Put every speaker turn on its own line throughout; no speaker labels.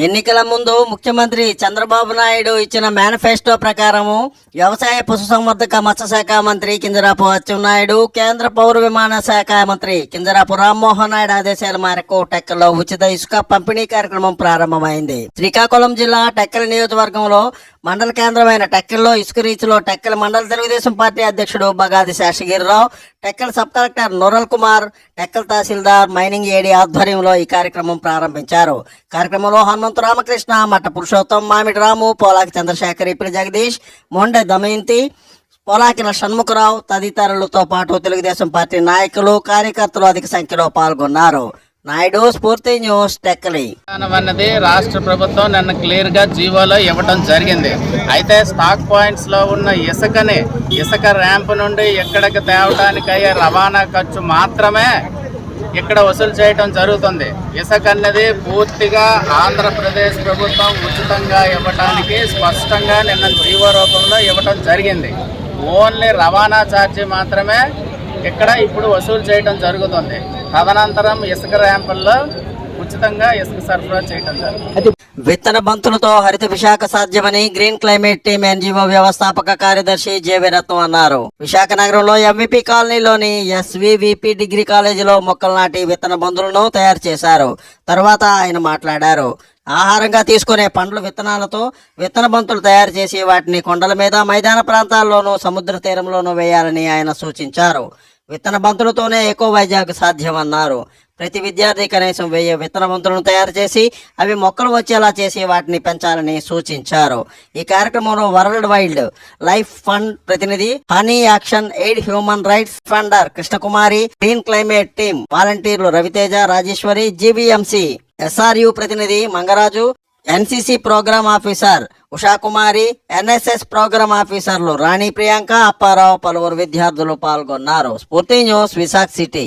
ఎన్నికల ముందు ముఖ్యమంత్రి చంద్రబాబు నాయుడు ఇచ్చిన మేనిఫెస్టో ప్రకారము వ్యవసాయ పశుసంవర్ధక మత్స్యశాఖ మంత్రి కింజరాపు అచ్చెన్నాయుడు, కేంద్ర పౌర విమాన శాఖ మంత్రి కింజరాపు రామ్మోహన్ నాయుడు ఆదేశాల మేరకు టెక్కల్లో ఉచిత ఇసుక పంపిణీ కార్యక్రమం ప్రారంభమైంది. శ్రీకాకుళం జిల్లా టెక్కల నియోజకవర్గంలో మండల కేంద్రమైన టెక్కల్లో ఇసుక రీచ్లో టెక్కల మండల తెలుగుదేశం పార్టీ అధ్యక్షుడు బగాది శేషగిరిరావు, టెక్కల సబ్ కలెక్టర్ నూరల్ కుమార్, టెక్కల తహసీల్దార్ మైనింగ్ ఏడీ ఆధ్వర్యంలో ఈ కార్యక్రమం ప్రారంభించారు. కార్యక్రమంలో హనుమంతు రామకృష్ణ, మట్ట పురుషోత్తం, మామిడి రాము, పోలాకి చంద్రశేఖర్, ఇపిలి జగదీష్, మొండె దమయంతి, పోలాకిల షణ్ముఖరావు తదితరులతో పాటు తెలుగుదేశం పార్టీ నాయకులు, కార్యకర్తలు అధిక సంఖ్యలో పాల్గొన్నారు. నాయుడు, స్ఫూర్తి న్యూస్, టెక్కలి.
అన్నది రాష్ట్ర ప్రభుత్వం నిన్న క్లియర్ గా జీవోలో ఇవ్వడం జరిగింది. అయితే స్టాక్ పాయింట్స్ లో ఉన్న ఇసుక ర్యాంప్ నుండి ఎక్కడికి తేవడానికి అయ్యే రవాణా ఖర్చు మాత్రమే ఇక్కడ వసూలు చేయడం జరుగుతుంది. ఇసుక అన్నది పూర్తిగా ఆంధ్రప్రదేశ్ ప్రభుత్వం ఉచితంగా ఇవ్వడానికి స్పష్టంగా నిన్న జీవో రూపంలో ఇవ్వడం జరిగింది. ఓన్లీ రవాణా ఛార్జీ మాత్రమే ఇక్కడ ఇప్పుడు వసూలు చేయడం జరుగుతుంది. తదనంతరం ఇసుక ర్యాంపుల్లో ఉచితంగా ఇసుక సరఫరా చేయడం జరుగుతుంది.
విత్తన బంతులతో హరిత విశాఖ సాధ్యమని గ్రీన్ క్లైమేట్ టీమ్ ఎన్జీఓ వ్యవస్థాపక కార్యదర్శి జేవి రత్నం అన్నారు. విశాఖ నగరంలో ఎంవిపి కాలనీలోని ఎస్వివిపి డిగ్రీ కాలేజీలో మొక్కలు నాటి విత్తన బంతులను తయారు చేశారు. తర్వాత ఆయన మాట్లాడారు. ఆహారంగా తీసుకునే పండ్ల విత్తనాలతో విత్తన బంతులు తయారు చేసి వాటిని కొండల మీద, మైదాన ప్రాంతాల్లోనూ, సముద్ర తీరంలోనూ వేయాలని ఆయన సూచించారు. విత్తన బంతులతోనే ఎకో వైజాగ్ సాధ్యమన్నారు. ప్రతి విద్యార్థి కనీసం 1000 విత్తన బంతులను తయారు చేసి అవి మొక్కలు వచ్చేలా చేసి వాటిని పెంచాలని సూచించారు. ఈ కార్యక్రమంలో వరల్డ్ వైల్డ్ లైఫ్ ఫండ్ ప్రతినిధి, honey action aid human rights founder Krishnakumari, green climate team వాలంటీర్లు రవితేజ, రాజేశ్వరి, జీవీఎంసీ ఎస్ఆర్యు ప్రతినిధి Mangaraju, NCC programme officer Ushakumari, NSS programme ఆఫీసర్లు రాణి ప్రియాంక, అప్పారావు, పలువురు విద్యార్థులు పాల్గొన్నారు. స్ఫూర్తి news, Visakha city.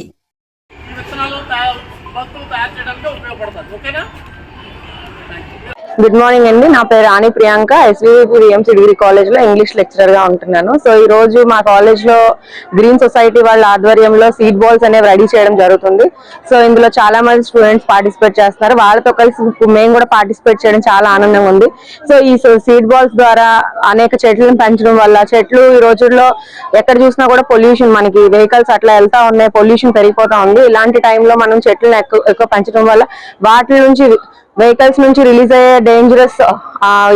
Good morning అండి. నా పేరు Rani Priyanka, SVVMC degree college లో ఇంగ్లీష్ లెక్చరర్ గా ఉంటున్నాను. సో ఈ రోజు మా కాలేజ్ లో గ్రీన్ సొసైటీ వాళ్ళ ఆధ్వర్యంలో సీడ్ బాల్స్ అనేవి రెడీ చేయడం జరుగుతుంది. సో ఇందులో చాలా మంది స్టూడెంట్స్ పార్టిసిపేట్ చేస్తున్నారు. వాళ్ళతో కలిసి మేము కూడా పార్టిసిపేట్ చేయడం చాలా ఆనందంగా ఉంది. సో ఈ సీడ్ బాల్స్ ద్వారా అనేక చెట్లను పెంచడం వల్ల చెట్లు ఈ రోజుల్లో ఎక్కడ చూసినా కూడా పొల్యూషన్, మనకి వెహికల్స్ అట్లా వెళ్తా ఉన్నాయి, పొల్యూషన్ పెరిగిపోతా ఉంది. ఇలాంటి టైంలో మనం చెట్లను ఎక్కువ పెంచడం వల్ల వాటి నుంచి, వెహికల్స్ నుంచి రిలీజ్ అయ్యే డేంజరస్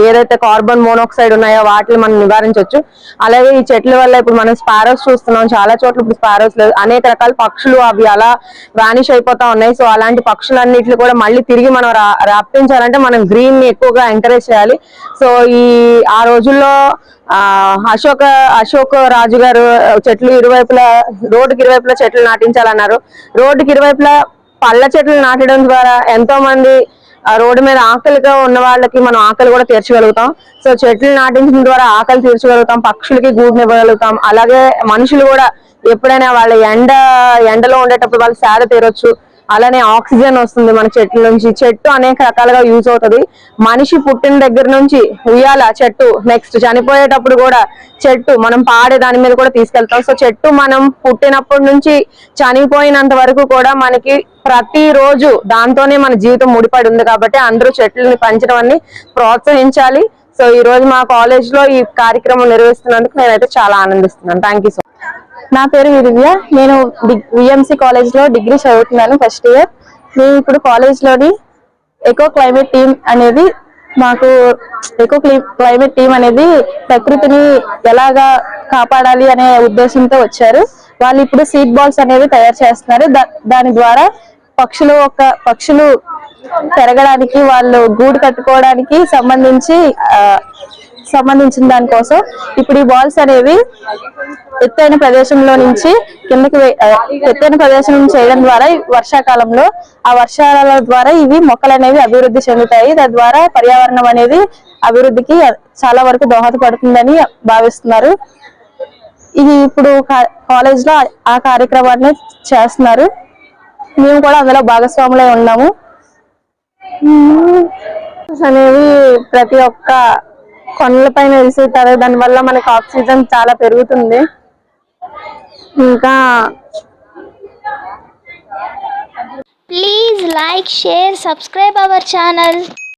ఏదైతే కార్బన్ మోనాక్సైడ్ ఉన్నాయో వాటిని మనం నివారించవచ్చు. అలాగే ఈ చెట్ల వల్ల ఇప్పుడు మనం స్పారోస్ చూస్తున్నాం, చాలా చోట్ల ఇప్పుడు స్పారోస్ లేదు, అనేక రకాల పక్షులు అవి అలా వానిష్ అయిపోతా ఉన్నాయి. సో అలాంటి పక్షులన్నిటిని కూడా మళ్ళీ తిరిగి మనం రప్పించాలంటే మనం గ్రీన్ ని ఎక్కువగా ఎంకరేజ్ చేయాలి. సో ఆ రోజుల్లో అశోక్ రాజు గారు చెట్లు ఇరువైపులా, రోడ్డుకి ఇరువైపులా చెట్లు నాటించాలన్నారు. రోడ్డుకి ఇరువైపులా పళ్ళ చెట్లు నాటడం ద్వారా ఎంతో మంది రోడ్డు మీద ఆకలిగా ఉన్న వాళ్ళకి మనం ఆకలి కూడా తీర్చగలుగుతాం. సో చెట్లు నాటించడం ద్వారా ఆకలి తీర్చగలుగుతాం, పక్షులకి గూడునివ్వగలుగుతాం. అలాగే మనుషులు కూడా ఎప్పుడైనా వాళ్ళ ఎండలో ఉండేటప్పుడు వాళ్ళు సేద తీరొచ్చు. అలానే ఆక్సిజన్ వస్తుంది మన చెట్ల నుంచి. చెట్టు అనేక రకాలుగా యూజ్ అవుతుంది. మనిషి పుట్టిన దగ్గర నుంచి ఉయ్యాల చెట్టు, నెక్స్ట్ చనిపోయేటప్పుడు కూడా చెట్టు మనం పాడే దాని మీద కూడా తీసుకెళ్తాం. సో చెట్టు మనం పుట్టినప్పటి నుంచి చనిపోయినంత వరకు కూడా మనకి ప్రతిరోజు దాంతోనే మన జీవితం ముడిపడి ఉంది. కాబట్టి అందరూ చెట్లని పెంచడం అన్ని ప్రోత్సహించాలి. సో ఈ రోజు మా కాలేజ్ లో ఈ కార్యక్రమం నిర్వహిస్తున్నందుకు నేనైతే చాలా ఆనందిస్తున్నాను. Thank you so much.
నా పేరు విదివ్య. నేను విఎంసీ కాలేజ్ లో డిగ్రీ చదువుతున్నాను, ఫస్ట్ ఇయర్. నేను ఇప్పుడు కాలేజ్ లోని ఎకో క్లైమేట్ టీమ్ అనేది ప్రకృతిని ఎలాగా కాపాడాలి అనే ఉద్దేశంతో వచ్చారు. వాళ్ళు ఇప్పుడు సీడ్ బాల్స్ అనేవి తయారు చేస్తున్నారు. దాని ద్వారా పక్షులు పెరగడానికి, వాళ్ళు గూడు కట్టుకోవడానికి సంబంధించిన దానికోసం ఇప్పుడు ఈ బాల్స్ అనేవి ఎత్తైన ప్రదేశంలో నుంచి చేయడం ద్వారా వర్షాకాలంలో ఆ వర్షాల ద్వారా ఇవి మొక్కలు అనేవి అభివృద్ధి చెందుతాయి. తద్వారా పర్యావరణం అనేది అభివృద్ధికి చాలా వరకు దోహదపడుతుందని భావిస్తున్నారు. ఇది ఇప్పుడు కాలేజ్ లో ఆ కార్యక్రమాన్ని చేస్తున్నారు. మేము కూడా అందులో భాగస్వాములై ఉన్నాము. అనేవి ప్రతి ఒక్క కొండల పైన వెలుసుతారు. దానివల్ల మనకి ఆక్సిజన్ చాలా పెరుగుతుంది. ఇంకా
please like, share, subscribe our channel.